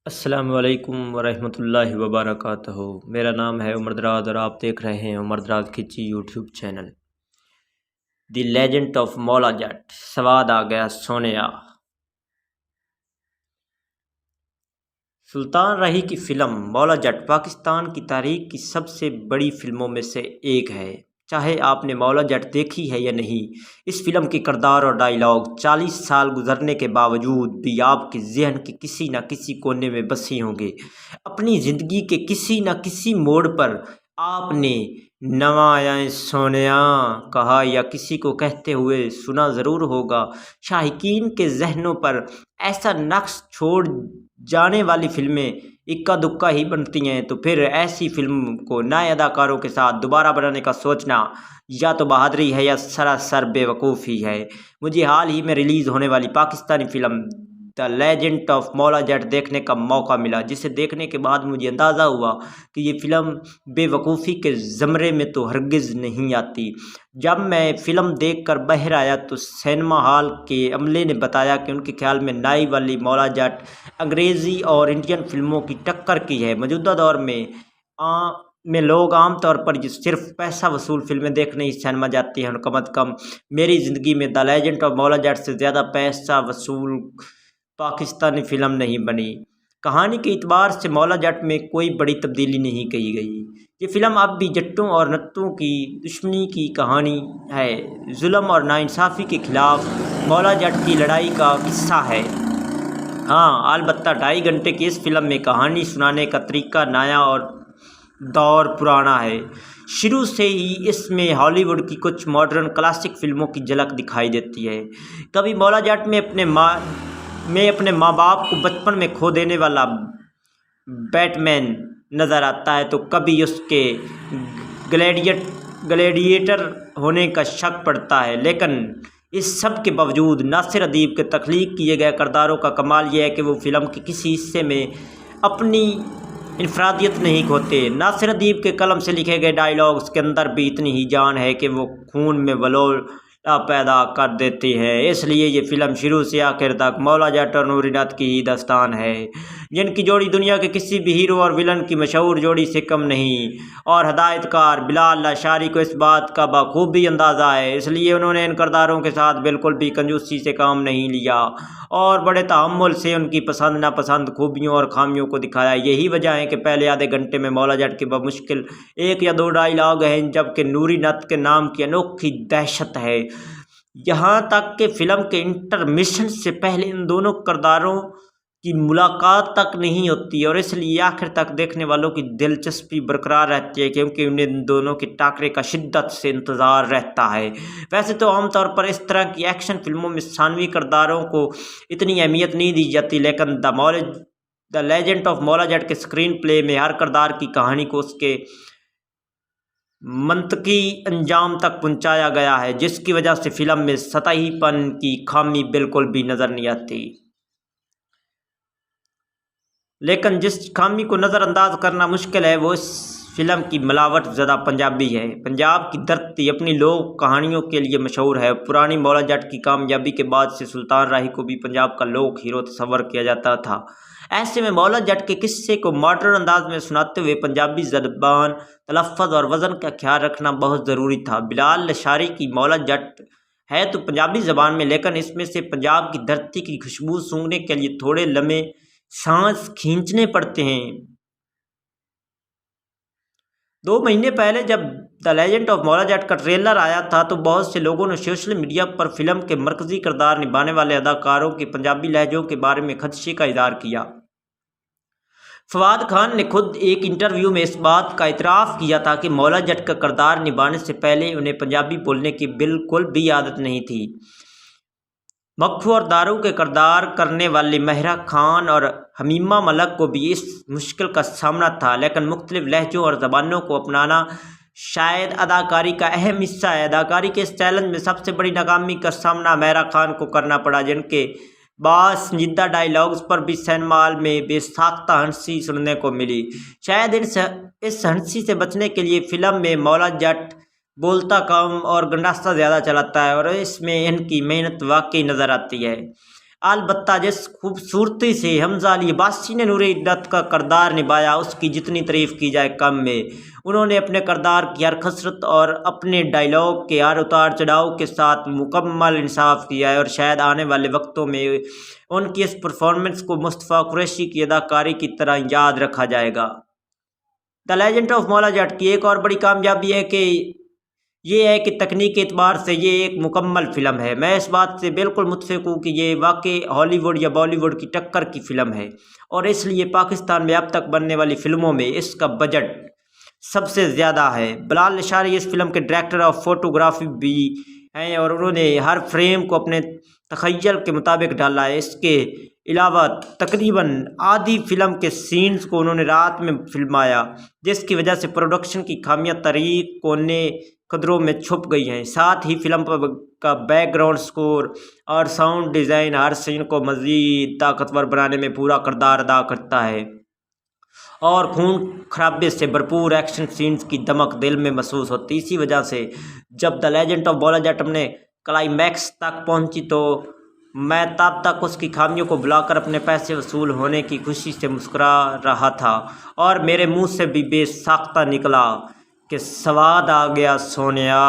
السلام علیکم ورحمۃ اللہ وبرکاتہ۔ میرا نام ہے عمر دراز اور آپ دیکھ رہے ہیں Umar Daraz Khichi YouTube channel. The legend of Maula Jatt, سواد آ گیا سونیا۔ سلطان راہی کی فلم مولا جٹ پاکستان کی تاریخ کی سب سے بڑی فلموں میں سے ایک ہے۔ چاہے آپ نے مولا جٹ دیکھی ہے یا نہیں، اس فلم کے کردار اور ڈائیلاگ 40 سال گزرنے کے باوجود بھی آپ کے ذہن کے کسی نہ کسی کونے میں بسے ہوں گے۔ اپنی زندگی کے کسی نہ کسی موڑ پر آپ نے نوایاں سونیا کہا یا کسی کو کہتے ہوئے سنا ضرور ہوگا۔ شائقین کے ذہنوں پر ایسا نقش چھوڑ جانے والی فلمیں اکا دکا ہی بنتی ہیں، تو پھر ایسی فلم کو نئے اداکاروں کے ساتھ دوبارہ بنانے کا سوچنا یا تو بہادری ہے یا سراسر بے وقوفی ہے۔ مجھے حال ہی میں ریلیز ہونے والی Pakistani film the legend of Maula جٹ دیکھنے کا موقع ملا، جسے دیکھنے کے بعد مجھے اندازہ ہوا کہ یہ فلم بے وقوفی کے زمرے میں تو ہرگز نہیں آتی۔ جب میں فلم دیکھ کر باہر آیا تو سینما ہال کے عملے نے بتایا کہ ان کے خیال میں نئی والی مولا جٹ انگریزی اور انڈین فلموں کی ٹکر کی ہے۔ موجودہ دور میں لوگ عام طور پر صرف پیسہ وصول فلمیں دیکھنے ہی سینما جاتے ہیں، اور کم از کم میری زندگی میں دی لیجنڈ آف مولا جٹ سے زیادہ پیسہ وصول پاکستانی فلم نہیں بنی۔ کہانی کے اعتبار سے مولا جٹ میں کوئی بڑی تبدیلی نہیں کی گئی۔ یہ فلم اب بھی جٹوں اور نتوں کی دشمنی کی کہانی ہے۔ ظلم اور ناانصافی کے خلاف مولا جٹ کی لڑائی کا قصہ ہے۔ ہاں، البتہ 2.5 گھنٹے کی اس فلم میں کہانی سنانے کا طریقہ نیا اور دور پرانا ہے۔ شروع سے ہی اس میں ہالی ووڈ کی کچھ ماڈرن کلاسک فلموں کی جھلک دکھائی دیتی ہے۔ کبھی مولا جٹ میں اپنے ماں باپ کو بچپن میں کھو دینے والا بیٹ مین نظر آتا ہے، تو کبھی اس کے گلیڈیٹر ہونے کا شک پڑتا ہے۔ لیکن اس سب کے باوجود ناصر ادیب کے تخلیق کیے گئے کرداروں کا کمال یہ ہے کہ وہ فلم کے کسی حصے میں اپنی انفرادیت نہیں کھوتے۔ ناصر ادیب کے قلم سے لکھے گئے ڈائیلاگز کے اندر بھی اتنی ہی جان ہے کہ وہ خون میں ولولہ پیدا کر دیتے ہیں۔ اس لیے یہ فلم شروع سے آخر تک مولا جٹ اور نوری ناتھ کی ہی داستان ہے، جن کی جوڑی دنیا کے کسی بھی ہیرو اور ولن کی مشہور جوڑی سے کم نہیں، اور ہدایت کار بلال لاشاری کو اس بات کا بخوبی اندازہ ہے۔ اس لیے انہوں نے ان کرداروں کے ساتھ بالکل بھی کنجوسی سے کام نہیں لیا اور بڑے تحمل سے ان کی پسند ناپسند خوبیوں اور خامیوں کو دکھایا۔ یہی وجہ ہے کہ پہلے آدھے گھنٹے میں مولا جٹ کے بمشکل 1 یا 2 ڈائیلاگ ہیں، جبکہ نوری ناتھ کے نام کی انوکھی دہشت ہے۔ یہاں تک کہ فلم کے انٹرمیشن سے پہلے ان دونوں کرداروں کی ملاقات تک نہیں ہوتی، اور اس لیے آخر تک دیکھنے والوں کی دلچسپی برقرار رہتی ہے، کیونکہ انہیں ان دونوں کے ٹاکرے کا شدت سے انتظار رہتا ہے۔ ویسے تو عام طور پر اس طرح کی ایکشن فلموں میں ثانوی کرداروں کو اتنی اہمیت نہیں دی جاتی، لیکن دی لیجنڈ آف مولا جٹ کے اسکرین پلے میں ہر کردار کی کہانی کو اس کے منطقی انجام تک پہنچایا گیا ہے، جس کی وجہ سے فلم میں سطحی پن کی خامی بالکل بھی نظر نہیں آتی۔ لیکن جس خامی کو نظر انداز کرنا مشکل ہے، وہ اس فلم کی ملاوٹ زدہ پنجابی ہے۔ پنجاب کی دھرتی اپنی لوک کہانیوں کے لیے مشہور ہے۔ پرانی مولا جٹ کی کامیابی کے بعد سے سلطان راہی کو بھی پنجاب کا لوک ہیرو تصور کیا جاتا تھا۔ ایسے میں مولا جٹ کے قصے کو ماڈرن انداز میں سناتے ہوئے پنجابی زبان، تلفظ اور وزن کا خیال رکھنا بہت ضروری تھا۔ بلال لاشاری کی مولا جٹ ہے تو پنجابی زبان میں، لیکن اس میں سے پنجاب کی دھرتی کی خوشبو سونگھنے کے لیے تھوڑے لمحے سانس کھینچنے پڑتے ہیں۔ 2 مہینے پہلے جب دی لیجنڈ آف مولا جٹ کا ٹریلر آیا تھا تو بہت سے لوگوں نے سوشل میڈیا پر فلم کے مرکزی کردار نبھانے والے اداکاروں کے پنجابی لہجوں کے بارے میں خدشے کا اظہار کیا۔ فواد خان نے خود ایک انٹرویو میں اس بات کا اعتراف کیا تھا کہ مولا جٹ کا کردار نبھانے سے پہلے انہیں پنجابی بولنے کی بالکل بھی عادت نہیں تھی۔ مکھو اور دارو کے کردار کرنے والی مہرا خان اور حمیمہ ملک کو بھی اس مشکل کا سامنا تھا، لیکن مختلف لہجوں اور زبانوں کو اپنانا شاید اداکاری کا اہم حصہ ہے۔ اداکاری کے اس چیلنج میں سب سے بڑی ناکامی کا سامنا مہرا خان کو کرنا پڑا، جن کے باسنجیدہ ڈائیلاگز پر بھی سینما ہال میں بے ساختہ ہنسی سننے کو ملی۔ شاید اس ہنسی سے بچنے کے لیے فلم میں مولا جٹ بولتا کم اور گنڈاسا زیادہ چلاتا ہے، اور اس میں ان کی محنت واقعی نظر آتی ہے۔ البتہ جس خوبصورتی سے حمزہ علی عباسی نے نور عدت کا کردار نبھایا اس کی جتنی تعریف کی جائے کم میں۔ انہوں نے اپنے کردار کی ہر خسرت اور اپنے ڈائیلاگ کے ہر اتار چڑھاؤ کے ساتھ مکمل انصاف کیا ہے، اور شاید آنے والے وقتوں میں ان کی اس پرفارمنس کو مصطفیٰ قریشی کی اداکاری کی طرح یاد رکھا جائے گا۔ دی لیجنڈ آف مولا جٹ کی ایک اور بڑی کامیابی یہ ہے کہ تکنیک کے اعتبار سے یہ ایک مکمل فلم ہے۔ میں اس بات سے بالکل متفق ہوں کہ یہ واقعی ہالی ووڈ یا بالی ووڈ کی ٹکر کی فلم ہے، اور اس لیے پاکستان میں اب تک بننے والی فلموں میں اس کا بجٹ سب سے زیادہ ہے۔ بلال لشاری اس فلم کے ڈائریکٹر آف فوٹوگرافی بھی ہیں، اور انہوں نے ہر فریم کو اپنے تخیل کے مطابق ڈالا ہے۔ اس کے علاوہ تقریباً آدھی فلم کے سینز کو انہوں نے رات میں فلمایا، جس کی وجہ سے پروڈکشن کی خامیاں تاریک کونے قدروں میں چھپ گئی ہیں۔ ساتھ ہی فلم کا بیک گراؤنڈ سکور اور ساؤنڈ ڈیزائن ہر سین کو مزید طاقتور بنانے میں پورا کردار ادا کرتا ہے، اور خون خرابے سے بھرپور ایکشن سینز کی دمک دل میں محسوس ہوتی ہے۔ اسی وجہ سے جب دی لیجنڈ آف مولا جٹ اپنے کلائمیکس تک پہنچی تو میں تب تک اس کی خامیوں کو بلا کر اپنے پیسے وصول ہونے کی خوشی سے مسکرا رہا تھا، اور میرے منہ سے بھی بے ساختہ نکلا کہ سواد آ گیا سونیا۔